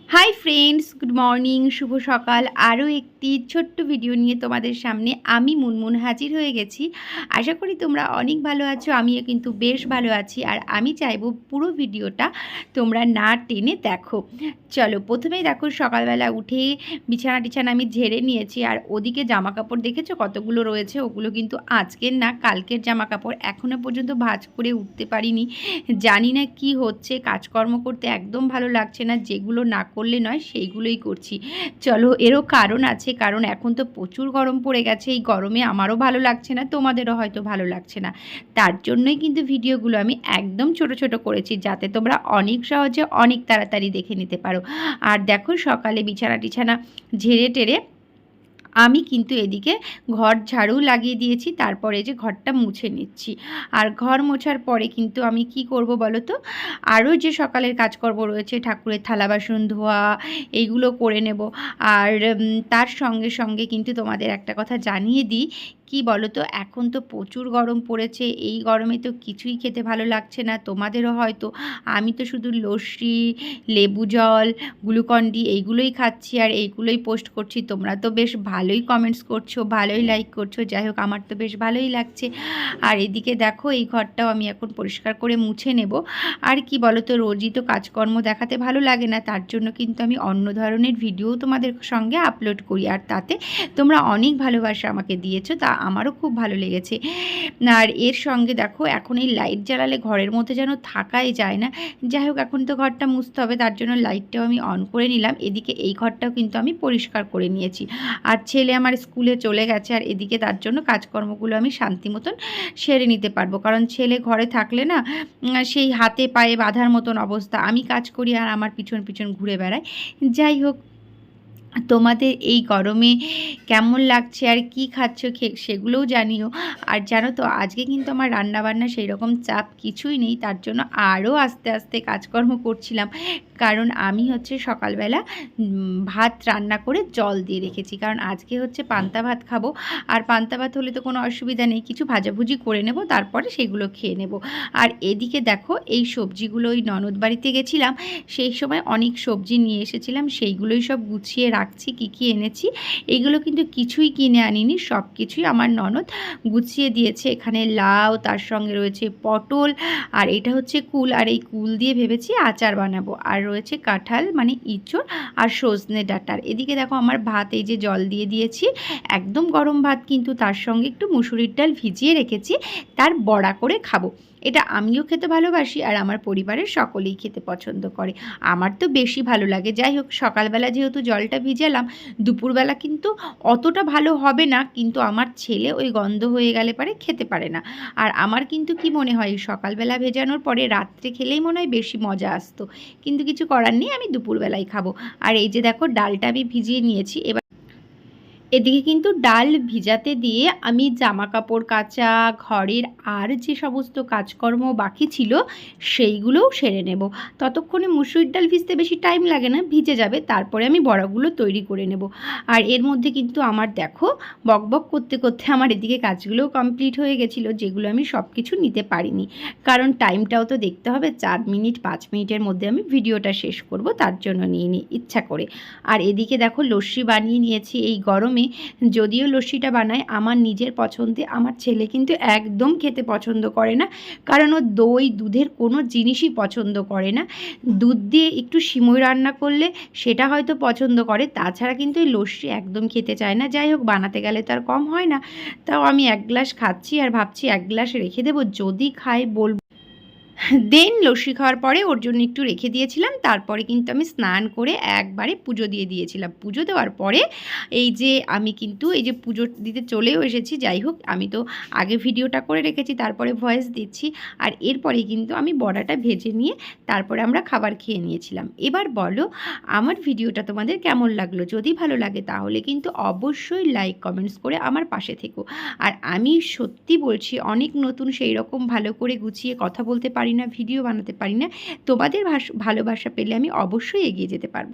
Hi friends, good morning, শুভ সকাল। আরও একটি ছোট্ট ভিডিও নিয়ে তোমাদের সামনে আমি মুনমুন হাজির হয়ে গেছি। আশা করি তোমরা অনেক ভালো আছো, আমিও কিন্তু বেশ ভালো আছি। আর আমি চাইবো পুরো ভিডিওটা তোমরা না টেনে দেখো। চলো, প্রথমেই দেখো সকালবেলা উঠে বিছানা টিছানা আমি ঝেড়ে নিয়েছি। আর ওদিকে জামা কাপড় দেখেছো কতগুলো রয়েছে, ওগুলো কিন্তু আজকের না কালকের জামা কাপড়। এখনও পর্যন্ত ভাঁজ করে উঠতে পারিনি। জানি না কি হচ্ছে, কাজকর্ম করতে একদম ভালো লাগছে না, যেগুলো না করলে নয় সেইগুলোই করছি। চলো, এরও কারণ আছে, কারণ এখন তো প্রচুর গরম পড়ে গেছে। এই গরমে আমারও ভালো লাগছে না, তোমাদেরও হয়তো ভালো লাগছে না। তার জন্যই কিন্তু ভিডিওগুলো আমি একদম ছোট ছোট করেছি, যাতে তোমরা অনেক সহজে অনেক তাড়াতাড়ি দেখে নিতে পারো। আর দেখো, সকালে বিছানা টিছানা ঝেড়ে টেরে আমি কিন্তু এদিকে ঘর ঝাড়ু লাগিয়ে দিয়েছি। তারপরে যে ঘরটা মুছে নিচ্ছি। আর ঘর মোছার পরে কিন্তু আমি কি করব বলো তো, আরও যে সকালের কাজকর্ম রয়েছে, ঠাকুরের থালা বাসন ধোয়া, এইগুলো করে নেব। আর তার সঙ্গে সঙ্গে কিন্তু তোমাদের একটা কথা জানিয়ে দিই, কি বলো তো, এখন তো প্রচুর গরম পড়েছে। এই গরমে তো কিছুই খেতে ভালো লাগছে না, তোমাদেরও হয়তো। আমি তো শুধু লস্যি, লেবু জল, গ্লুকন-ডি এইগুলোই খাচ্ছি আর এইগুলোই পোস্ট করছি। তোমরা তো বেশ ভালোই কমেন্টস করছো, ভালোই লাইক করছো। যাই হোক, আমার তো বেশ ভালোই লাগছে। আর এদিকে দেখো, এই ঘরটাও আমি এখন পরিষ্কার করে মুছে নেব। আর কি বলো তো, রোজই তো কাজকর্ম দেখাতে ভালো লাগে না, তার জন্য কিন্তু আমি অন্য ধরনের ভিডিও তোমাদের সঙ্গে আপলোড করি। আর তাতে তোমরা অনেক ভালোবাসা আমাকে দিয়েছো, তা আমারও খুব ভালো লেগেছে। আর এর সঙ্গে দেখো, এখন এই লাইট জ্বালালে ঘরের মধ্যে যেন থাকাই যায় না। যাই হোক, এখন তো ঘরটা মুছতে হবে, তার জন্য লাইটটাও আমি অন করে নিলাম। এদিকে এই ঘরটাও কিন্তু আমি পরিষ্কার করে নিয়েছি। আর ছেলে আমার স্কুলে চলে গেছে, আর এদিকে তার জন্য কাজকর্মগুলো আমি শান্তি মতন সেরে নিতে পারবো। কারণ ছেলে ঘরে থাকলে না, সেই হাতে পায়ে বাঁধার মতন অবস্থা। আমি কাজ করি আর আমার পিছন পিছন ঘুরে বেড়ায়। যাই হোক, তোমাদের এই গরমে কেমন লাগছে আর কি খাচ্ছ সেগুলোও জানিও। আর জানো তো, আজকে কিন্তু আমার রান্নাবান্না সেই রকম চাপ কিছুই নেই, তার জন্য আরও আস্তে আস্তে কাজকর্ম করছিলাম। কারণ আমি হচ্ছে সকালবেলা ভাত রান্না করে জল দিয়ে রেখেছি, কারণ আজকে হচ্ছে পান্তা ভাত খাবো। আর পান্তা ভাত হলে তো কোনো অসুবিধা নেই, কিছু ভাজাভুজি করে নেব, তারপরে সেগুলো খেয়ে নেব। আর এদিকে দেখো, এই সবজিগুলো ওই ননদ বাড়িতে গেছিলাম, সেই সময় অনেক সবজি নিয়ে এসেছিলাম, সেইগুলোই সব গুছিয়ে রাখছি। কি কি এনেছি, এগুলো কিন্তু কিছুই কিনে আনিনি, সব কিছুই আমার ননদ গুছিয়ে দিয়েছে। এখানে লাউ, তার সঙ্গে রয়েছে পটল, আর এটা হচ্ছে কুল। আর এই কুল দিয়ে ভেবেছি আচার বানাবো। আর রয়েছে কাঁঠাল মানে ইঁচড়, আর সজনে ডাঁটার। এদিকে দেখো, আমার ভাত এই যে জল দিয়ে দিয়েছি, একদম গরম ভাত, কিন্তু তার সঙ্গে একটু মুসুরির ডাল ভিজিয়ে রেখেছি, তার বড়া করে খাবো। এটা আমিও খেতে ভালোবাসি, আর আমার পরিবারের সকলেই খেতে পছন্দ করে। আমার তো বেশি ভালো লাগে। যাই হোক, সকালবেলা যেহেতু জলটা ভিজালাম, দুপুরবেলা কিন্তু অতটা ভালো হবে না, কিন্তু আমার ছেলে ওই গন্ধ হয়ে গেলে পারে খেতে পারে না। আর আমার কিন্তু কি মনে হয়, সকালবেলা ভেজানোর পরে রাত্রে খেলেই মনে হয় বেশি মজা আসতো, কিন্তু কিছু করার নেই, আমি দুপুরবেলায় খাবো। আর এই যে দেখো, ডালটা আমি ভিজিয়ে নিয়েছি। এবার এদিকে কিন্তু ডাল ভিজাতে দিয়ে আমি জামা কাপড় কাচা, ঘরের আর যে সমস্ত কাজকর্ম বাকি ছিল সেইগুলোও সেরে নেব। ততক্ষণে মুসুরির ডাল ভিজতে বেশি টাইম লাগে না, ভিজে যাবে, তারপরে আমি বড়াগুলো তৈরি করে নেব। আর এর মধ্যে কিন্তু আমার দেখো, বকবক করতে করতে আমার এদিকে কাজগুলোও কমপ্লিট হয়ে গেছিলো, যেগুলো আমি সব কিছু নিতে পারিনি। কারণ টাইমটাও তো দেখতে হবে, 4 মিনিট 5 মিনিটের মধ্যে আমি ভিডিওটা শেষ করব, তার জন্য নিয়ে নিই ইচ্ছা করে। আর এদিকে দেখো, লস্যি বানিয়ে নিয়েছি এই গরমে। যদিও লস্যিটা বানাই আমার নিজের পছন্দে, আমার ছেলে কিন্তু একদম খেতে পছন্দ করে না, কারণ ও দই দুধের কোনো জিনিসই পছন্দ করে না। দুধ দিয়ে একটু সিমই রান্না করলে সেটা হয়তো পছন্দ করে, তাছাড়া কিন্তু এই লস্যি একদম খেতে চায় না। যাই হোক, বানাতে গেলে তার কম হয় না, তাও আমি 1 গ্লাস খাচ্ছি, আর ভাবছি 1 গ্লাস রেখে দেবো, যদি খায় বলব। দেন লস্যি খাওয়ার পরে ওর জন্য একটু রেখে দিয়েছিলাম। তারপরে কিন্তু আমি স্নান করে একবারে পুজো দিয়ে দিয়েছিলাম। পুজো দেওয়ার পরে এই যে আমি কিন্তু এই যে পুজো দিতে চলেও এসেছি। যাই হোক, আমি তো আগে ভিডিওটা করে রেখেছি, তারপরে ভয়েস দিচ্ছি। আর এরপরে কিন্তু আমি বড়াটা ভেজে নিয়ে তারপরে আমরা খাবার খেয়ে নিয়েছিলাম। এবার বলো, আমার ভিডিওটা তোমাদের কেমন লাগলো? যদি ভালো লাগে তাহলে কিন্তু অবশ্যই লাইক কমেন্টস করে আমার পাশে থেকো। আর আমি সত্যি বলছি, অনেক নতুন, সেই রকম ভালো করে গুছিয়ে কথা বলতে পারি না, ভিডিও বানাতে পারি না। তোমাদের ভালোবাসা পেলে আমি অবশ্যই এগিয়ে যেতে পারবো।